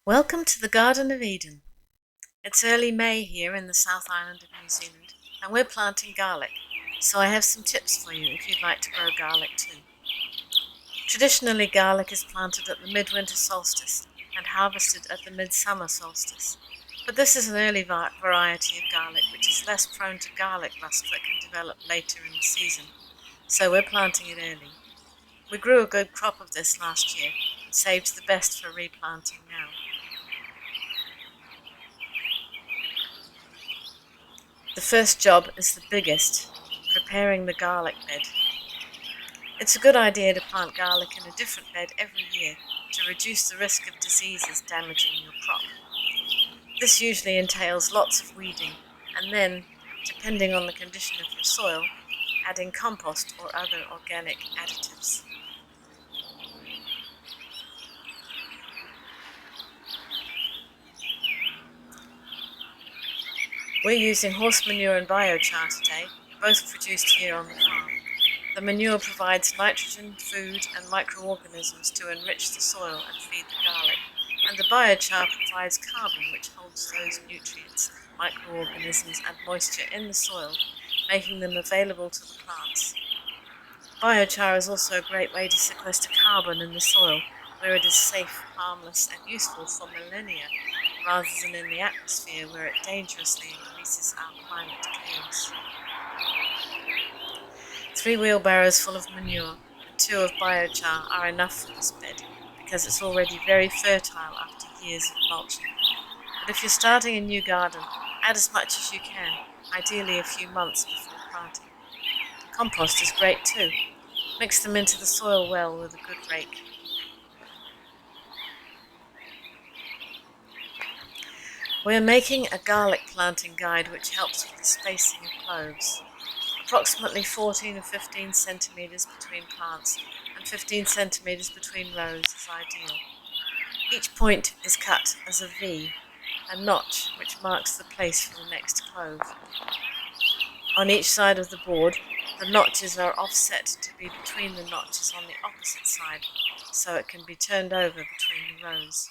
Welcome to the Garden of Eden. It's early May here in the South Island of New Zealand, and we're planting garlic, so I have some tips for you if you'd like to grow garlic too. Traditionally, garlic is planted at the midwinter solstice and harvested at the midsummer solstice, but this is an early variety of garlic which is less prone to garlic rust that can develop later in the season, so we're planting it early. We grew a good crop of this last year and saved the best for replanting now. The first job is the biggest, preparing the garlic bed. It's a good idea to plant garlic in a different bed every year to reduce the risk of diseases damaging your crop. This usually entails lots of weeding and then, depending on the condition of your soil, adding compost or other organic additives. We're using horse manure and biochar today, both produced here on the farm. The manure provides nitrogen, food and microorganisms to enrich the soil and feed the garlic, and the biochar provides carbon which holds those nutrients, microorganisms and moisture in the soil, making them available to the plants. Biochar is also a great way to sequester carbon in the soil, where it is safe, harmless and useful for millennia, rather than in the atmosphere where it dangerously increases our climate chaos. 3 wheelbarrows full of manure and 2 of biochar are enough for this bed, because it's already very fertile after years of mulching. But if you're starting a new garden, add as much as you can, ideally a few months before planting. Compost is great too. Mix them into the soil well with a good rake. We are making a garlic planting guide which helps with the spacing of cloves. Approximately 14 or 15 centimetres between plants and 15 centimetres between rows is ideal. Each point is cut as a V, a notch which marks the place for the next clove. On each side of the board, the notches are offset to be between the notches on the opposite side, so it can be turned over between the rows.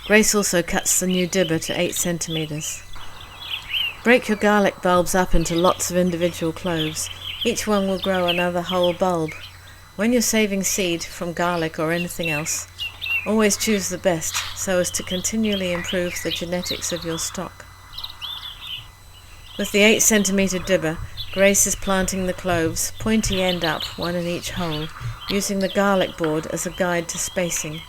Grace also cuts the new dibber to 8 centimetres. Break your garlic bulbs up into lots of individual cloves. Each one will grow another whole bulb. When you're saving seed from garlic or anything else, always choose the best so as to continually improve the genetics of your stock. With the 8 centimetre dibber, Grace is planting the cloves, pointy end up, one in each hole, using the garlic board as a guide to spacing,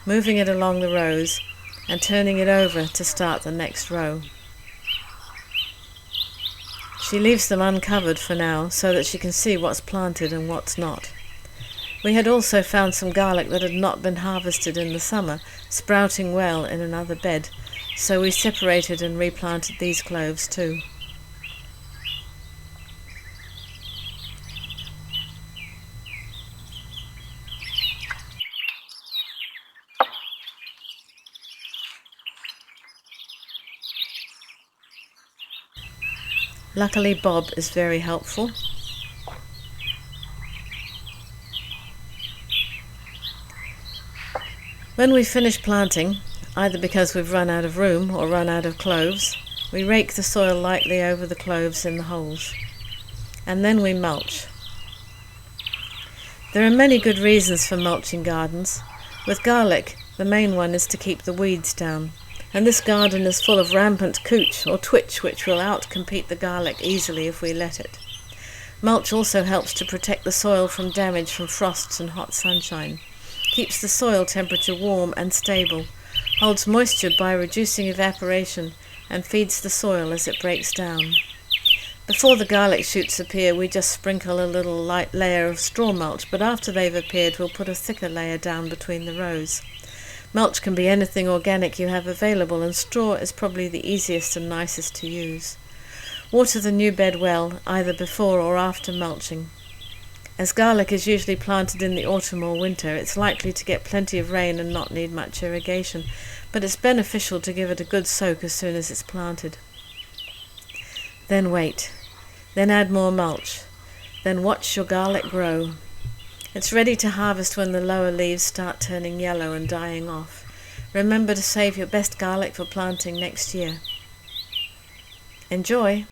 moving it along the rows and turning it over to start the next row. She leaves them uncovered for now so that she can see what's planted and what's not. We had also found some garlic that had not been harvested in the summer, sprouting well in another bed, so we separated and replanted these cloves too. Luckily, Bob is very helpful. When we finish planting, either because we've run out of room or run out of cloves, we rake the soil lightly over the cloves in the holes. And then we mulch. There are many good reasons for mulching gardens. With garlic, the main one is to keep the weeds down. And this garden is full of rampant cooch or twitch which will outcompete the garlic easily if we let it. Mulch also helps to protect the soil from damage from frosts and hot sunshine, keeps the soil temperature warm and stable, holds moisture by reducing evaporation, and feeds the soil as it breaks down. Before the garlic shoots appear, we just sprinkle a little light layer of straw mulch, but after they've appeared, we'll put a thicker layer down between the rows. Mulch can be anything organic you have available, and straw is probably the easiest and nicest to use. Water the new bed well, either before or after mulching. As garlic is usually planted in the autumn or winter, it's likely to get plenty of rain and not need much irrigation, but it's beneficial to give it a good soak as soon as it's planted. Then wait. Then add more mulch. Then watch your garlic grow. It's ready to harvest when the lower leaves start turning yellow and dying off. Remember to save your best garlic for planting next year. Enjoy!